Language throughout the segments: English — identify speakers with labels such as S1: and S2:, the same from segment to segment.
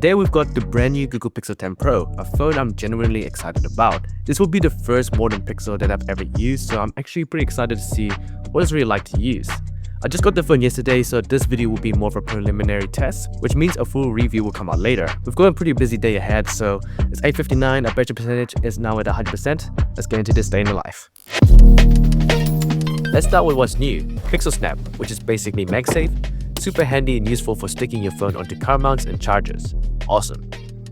S1: Today we've got the brand new Google Pixel 10 Pro, a phone I'm genuinely excited about. This will be the first modern Pixel that I've ever used, so I'm actually pretty excited to see what it's really like to use. I just got the phone yesterday, so this video will be more of a preliminary test, which means a full review will come out later. We've got a pretty busy day ahead, so it's 8:59, our battery percentage is now at 100%. Let's get into this day in the life. Let's start with what's new. Pixel Snap, which is basically MagSafe, super handy and useful for sticking your phone onto car mounts and chargers. Awesome.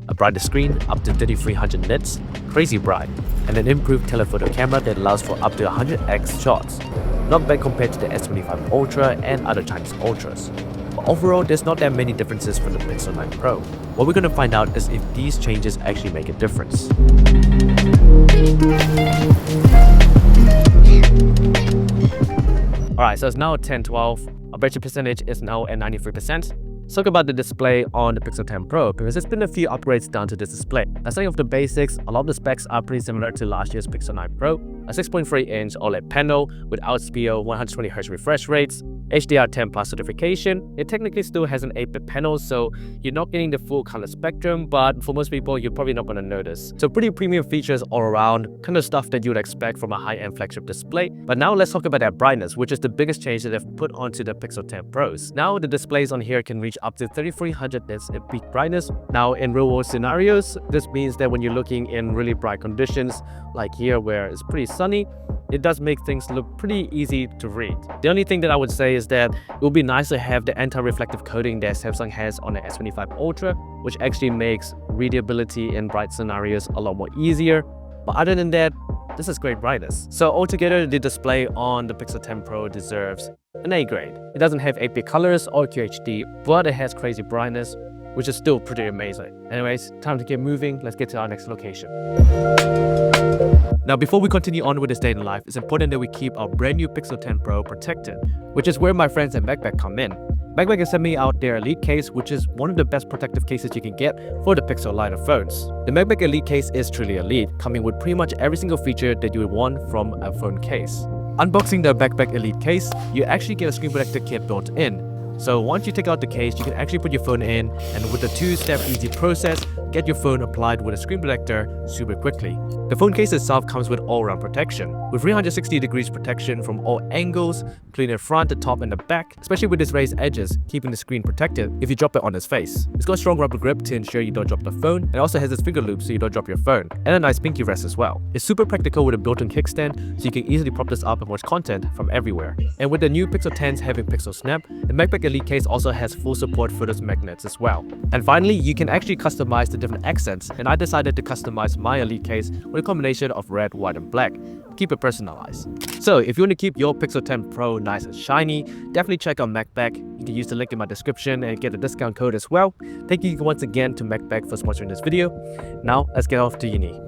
S1: A brighter screen, up to 3300 nits, crazy bright, and an improved telephoto camera that allows for up to 100x shots. Not bad compared to the S25 Ultra and other Chinese Ultras. But overall, there's not that many differences from the Pixel 9 Pro. What we're going to find out is if these changes actually make a difference. Alright, so it's now 10:12. Our battery percentage is now at 93%. Let's talk about the display on the Pixel 10 Pro because there's been a few upgrades done to this display. Now, starting off the basics, a lot of the specs are pretty similar to last year's Pixel 9 Pro. A 6.3-inch OLED panel with outSPO 120Hz refresh rates, HDR10 Plus certification. It technically still has an 8-bit panel, so you're not getting the full color spectrum, but for most people, you're probably not going to notice. So pretty premium features all around, kind of stuff that you would expect from a high-end flagship display. But now let's talk about that brightness, which is the biggest change that they've put onto the Pixel 10 Pros. Now the displays on here can reach up to 3300 nits at peak brightness. Now in real-world scenarios, this means that when you're looking in really bright conditions, like here where it's pretty sunny, it does make things look pretty easy to read. The only thing that I would say is that it would be nice to have the anti-reflective coating that Samsung has on the S25 Ultra, which actually makes readability in bright scenarios a lot more easier. But other than that, this is great brightness. So altogether, the display on the Pixel 10 Pro deserves an A grade. It doesn't have 8-bit colors or QHD, but it has crazy brightness, which is still pretty amazing. Anyways, time to get moving. Let's get to our next location. Now, before we continue on with this day in life, it's important that we keep our brand new Pixel 10 Pro protected, which is where my friends at MagBag come in. MagBag has sent me out their Elite case, which is one of the best protective cases you can get for the Pixel line of phones. The MagBag Elite case is truly elite, coming with pretty much every single feature that you would want from a phone case. Unboxing the MagBag Elite case, you actually get a screen protector kit built in. So once you take out the case, you can actually put your phone in, and with a 2-step easy process, get your phone applied with a screen protector super quickly. The phone case itself comes with all-round protection, with 360 degrees protection from all angles, including the front, the top, and the back, especially with its raised edges, keeping the screen protected if you drop it on its face. It's got a strong rubber grip to ensure you don't drop the phone, and also has its finger loop so you don't drop your phone, and a nice pinky rest as well. It's super practical with a built-in kickstand, so you can easily prop this up and watch content from everywhere. And with the new Pixel 10s having Pixel Snap, the MagBag Elite case also has full support for those magnets as well. And finally, you can actually customize the different accents, and I decided to customize my Elite case with a combination of red, white, and black. Keep it personalized. So if you want to keep your Pixel 10 Pro nice and shiny, definitely check out MagBag. You can use the link in my description and get a discount code as well. Thank you once again to MagBag for sponsoring this video. Now let's get off to uni.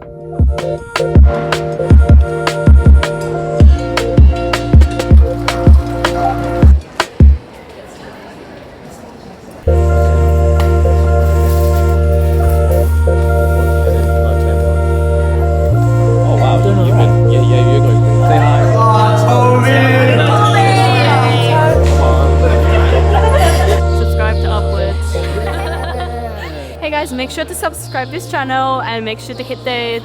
S2: Make sure to subscribe this channel and make sure to hit the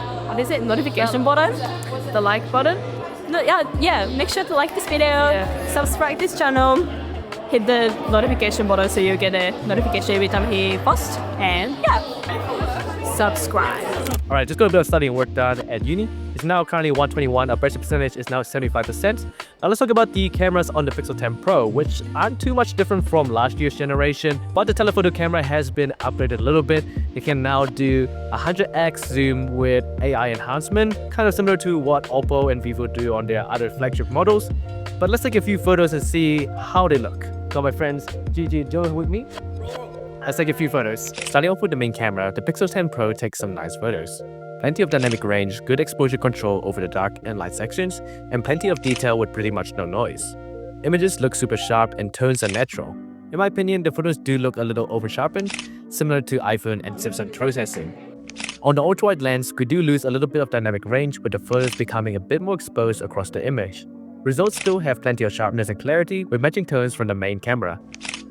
S2: notification button, the like button. No, yeah, make sure to like this video, subscribe this channel, hit the notification button so you get a notification every time he posts, and yeah, subscribe.
S1: Alright, just got a bit of studying work done at uni. It's now currently 121, our battery percentage is now 75%. Now let's talk about the cameras on the Pixel 10 Pro, which aren't too much different from last year's generation, but the telephoto camera has been upgraded a little bit. It can now do 100x zoom with AI enhancement, kind of similar to what Oppo and Vivo do on their other flagship models. But let's take a few photos and see how they look. Got my friends Gigi and Joe with me. Let's take a few photos. Starting off with the main camera, the Pixel 10 Pro takes some nice photos. Plenty of dynamic range, good exposure control over the dark and light sections, and plenty of detail with pretty much no noise. Images look super sharp and tones are natural. In my opinion, the photos do look a little over-sharpened, similar to iPhone and Samsung processing. On the ultra-wide lens, we do lose a little bit of dynamic range with the photos becoming a bit more exposed across the image. Results still have plenty of sharpness and clarity with matching tones from the main camera.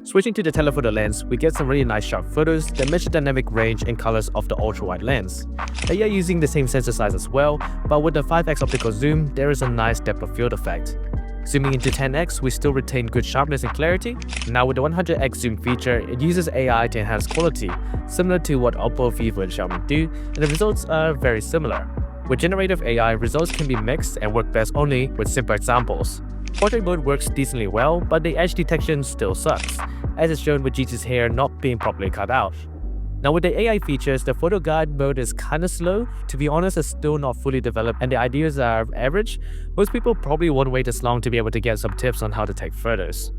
S1: Switching to the telephoto lens, we get some really nice sharp photos that match the dynamic range and colors of the ultra-wide lens. They are using the same sensor size as well, but with the 5x optical zoom, there is a nice depth of field effect. Zooming into 10x, we still retain good sharpness and clarity. Now with the 100x zoom feature, it uses AI to enhance quality, similar to what Oppo, Vivo and Xiaomi do, and the results are very similar. With generative AI, results can be mixed and work best only with simple examples. Portrait mode works decently well, but the edge detection still sucks, as is shown with GT's hair not being properly cut out. Now with the AI features, the photo guide mode is kinda slow. To be honest, it's still not fully developed and the ideas are average. Most people probably won't wait as long to be able to get some tips on how to take photos.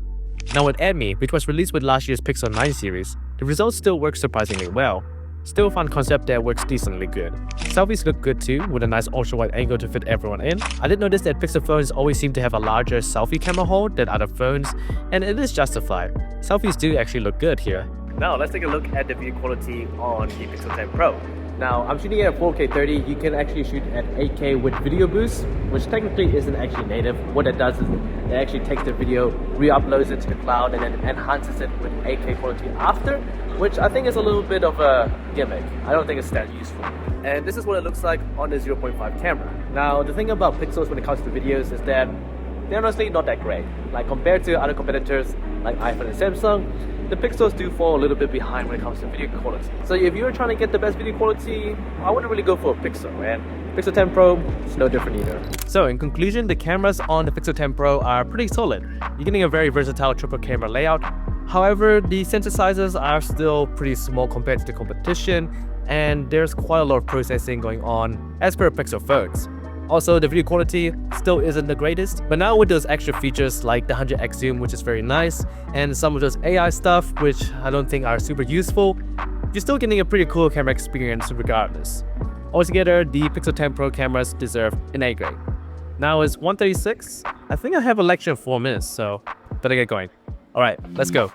S1: Now with AdMe, which was released with last year's Pixel 9 series, the results still work surprisingly well. Still a fun concept that works decently good. Selfies look good too, with a nice ultra-wide angle to fit everyone in. I did notice that Pixel phones always seem to have a larger selfie camera hole than other phones, and it is justified. Selfies do actually look good here. Now let's take a look at the video quality on the Pixel 10 Pro. Now I'm shooting at 4K 30, you can actually shoot at 8K with video boost, which technically isn't actually native. What it does is it actually takes the video, re-uploads it to the cloud and then enhances it with 8K quality after, which I think is a little bit of a gimmick. I don't think it's that useful. And this is what it looks like on the 0.5 camera. Now the thing about Pixels when it comes to videos is that they're honestly not that great. Like compared to other competitors like iPhone and Samsung, the Pixels do fall a little bit behind when it comes to video quality. So if you're trying to get the best video quality, I wouldn't really go for a Pixel, and Pixel 10 Pro is no different either. So in conclusion, the cameras on the Pixel 10 Pro are pretty solid. You're getting a very versatile triple camera layout. However, the sensor sizes are still pretty small compared to the competition, and there's quite a lot of processing going on as per Pixel phones. Also, the video quality still isn't the greatest, but now with those extra features like the 100x zoom, which is very nice, and some of those AI stuff, which I don't think are super useful, you're still getting a pretty cool camera experience regardless. Altogether, the Pixel 10 Pro cameras deserve an A grade. Now it's 1:36. I think I have a lecture in 4 minutes, so better get going. Alright, let's go.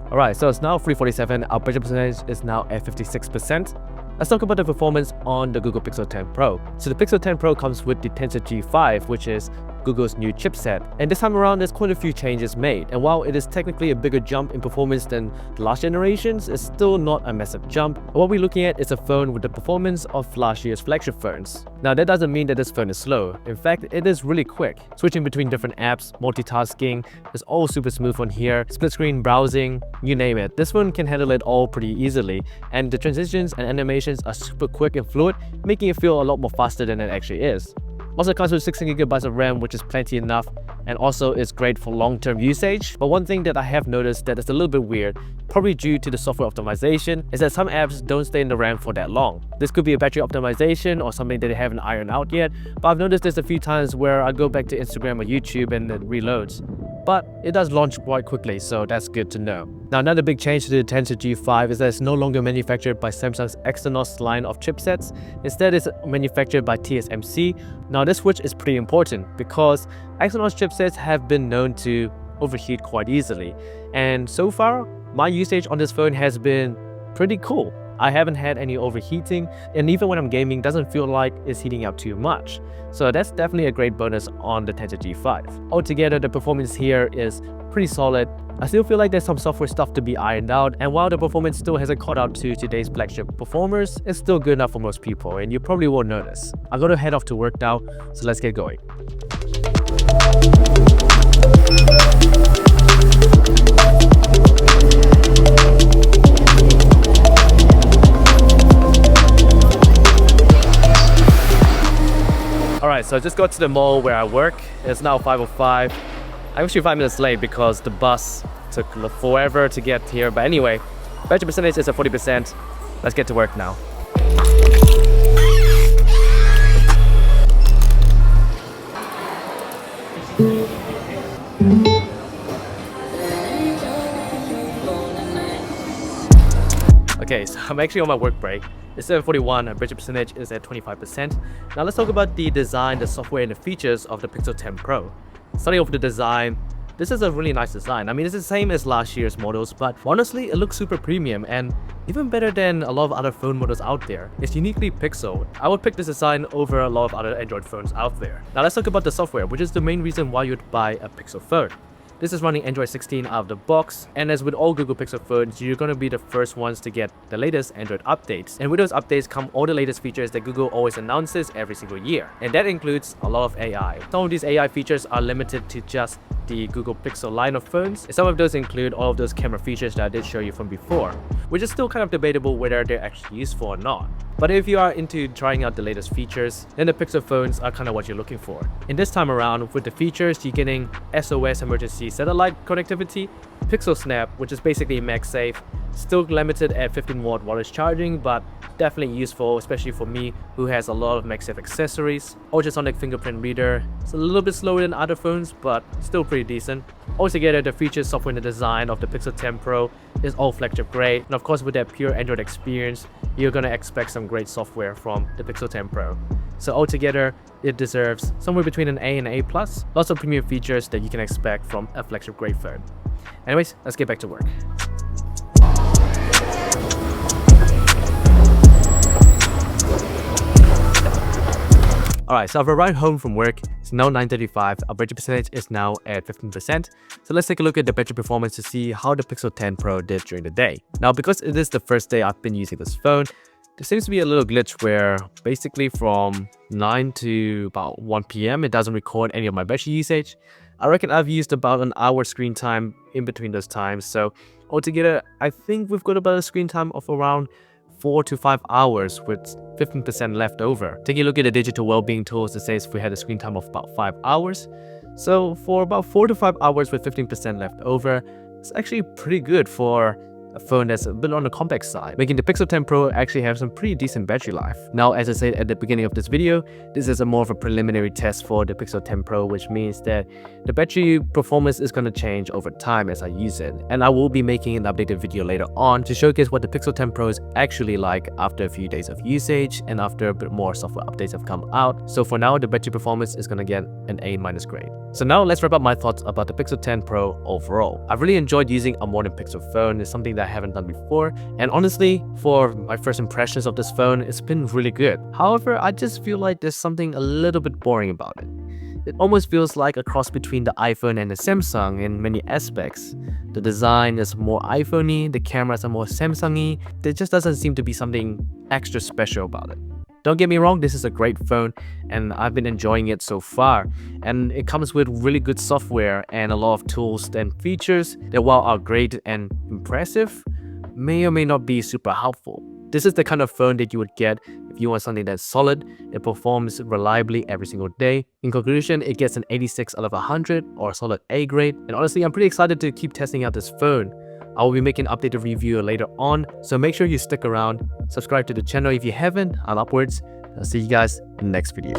S1: Alright, so it's now 3:47, our budget percentage is now at 56%. Let's talk about the performance on the Google Pixel 10 Pro. So the Pixel 10 Pro comes with the Tensor G5, which is Google's new chipset. And this time around, there's quite a few changes made. And while it is technically a bigger jump in performance than the last generations, it's still not a massive jump. And what we're looking at is a phone with the performance of last year's flagship phones. Now that doesn't mean that this phone is slow. In fact, it is really quick. Switching between different apps, multitasking, is all super smooth on here. Split screen browsing, you name it. This phone can handle it all pretty easily. And the transitions and animations are super quick and fluid, making it feel a lot more faster than it actually is. Also comes with 16GB of RAM, which is plenty enough, and also is great for long-term usage. But one thing that I have noticed that is a little bit weird, probably due to the software optimization, is that some apps don't stay in the RAM for that long. This could be a battery optimization or something that they haven't ironed out yet, but I've noticed this a few times where I go back to Instagram or YouTube and it reloads. But it does launch quite quickly, so that's good to know. Now another big change to the Tensor G5 is that it's no longer manufactured by Samsung's Exynos line of chipsets. Instead, it's manufactured by TSMC. Now this switch is pretty important because Exynos chipsets have been known to overheat quite easily. And so far, my usage on this phone has been pretty cool. I haven't had any overheating, and even when I'm gaming, doesn't feel like it's heating up too much. So that's definitely a great bonus on the Tensor G5. Altogether, the performance here is pretty solid. I still feel like there's some software stuff to be ironed out, and while the performance still hasn't caught up to today's flagship performers, it's still good enough for most people, and you probably won't notice. I'm gonna head off to work now, so let's get going. Alright, so I just got to the mall where I work. It's now 5:05. I'm actually 5 minutes late because the bus took forever to get here. But anyway, battery percentage is at 40%. Let's get to work now. anyways, I'm actually on my work break. It's 7:41 and battery percentage is at 25%. Now let's talk about the design, the software and the features of the Pixel 10 Pro. Starting off with the design, this is a really nice design. I mean, it's the same as last year's models, but honestly, it looks super premium and even better than a lot of other phone models out there. It's uniquely Pixel. I would pick this design over a lot of other Android phones out there. Now let's talk about the software, which is the main reason why you'd buy a Pixel phone. This is running Android 16 out of the box, and as with all Google Pixel phones, you're going to be the first ones to get the latest Android updates. And with those updates come all the latest features that Google always announces every single year. And that includes a lot of AI. Some of these AI features are limited to just the Google Pixel line of phones, and some of those include all of those camera features that I did show you from before, which is still kind of debatable whether they're actually useful or not. But if you are into trying out the latest features, then the Pixel phones are kind of what you're looking for. In this time around, with the features, you're getting SOS emergency satellite connectivity, Pixel Snap, which is basically MagSafe, still limited at 15-watt wireless charging, but definitely useful, especially for me who has a lot of MagSafe accessories. Ultrasonic fingerprint reader, it's a little bit slower than other phones, but still pretty decent. Altogether, the features, software and the design of the Pixel 10 Pro is all flagship grade, and of course with that pure Android experience, you're gonna expect some great software from the Pixel 10 Pro. So altogether, it deserves somewhere between an A and A+, lots of premium features that you can expect from a flagship grade phone. Anyways, let's get back to work. Alright, so I've arrived home from work. It's now 9:35. Our battery percentage is now at 15%. So let's take a look at the battery performance to see how the Pixel 10 Pro did during the day. Now, because it is the first day I've been using this phone, there seems to be a little glitch where basically from 9 to about 1 p.m. it doesn't record any of my battery usage. I reckon I've used about an hour screen time in between those times. So altogether, I think we've got about a screen time of around 4 to 5 hours with 15% left over. Taking a look at the digital well-being tools, it says we had a screen time of about 5 hours. So for about 4 to 5 hours with 15% left over, it's actually pretty good for a phone that's a bit on the compact side, making the Pixel 10 Pro actually have some pretty decent battery life. Now, as I said at the beginning of this video, this is a more of a preliminary test for the Pixel 10 Pro, which means that the battery performance is going to change over time as I use it. And I will be making an updated video later on to showcase what the Pixel 10 Pro is actually like after a few days of usage and after a bit more software updates have come out. So for now, the battery performance is going to get an A- grade. So now let's wrap up my thoughts about the Pixel 10 Pro overall. I've really enjoyed using a modern Pixel phone. It's something that I haven't done before, and honestly, for my first impressions of this phone, it's been really good. However, I just feel like there's something a little bit boring about it. It almost feels like a cross between the iPhone and the Samsung in many aspects. The design is more iPhone-y, the cameras are more Samsung-y. There just doesn't seem to be something extra special about it. Don't get me wrong, this is a great phone and I've been enjoying it so far, and it comes with really good software and a lot of tools and features that, while are great and impressive, may or may not be super helpful. This is the kind of phone that you would get if you want something that's solid, it performs reliably every single day. In conclusion, it gets an 86 out of 100 or a solid A grade, and honestly, I'm pretty excited to keep testing out this phone. I will be making an updated review later on, so make sure you stick around, subscribe to the channel if you haven't, and upwards. I'll see you guys in the next video.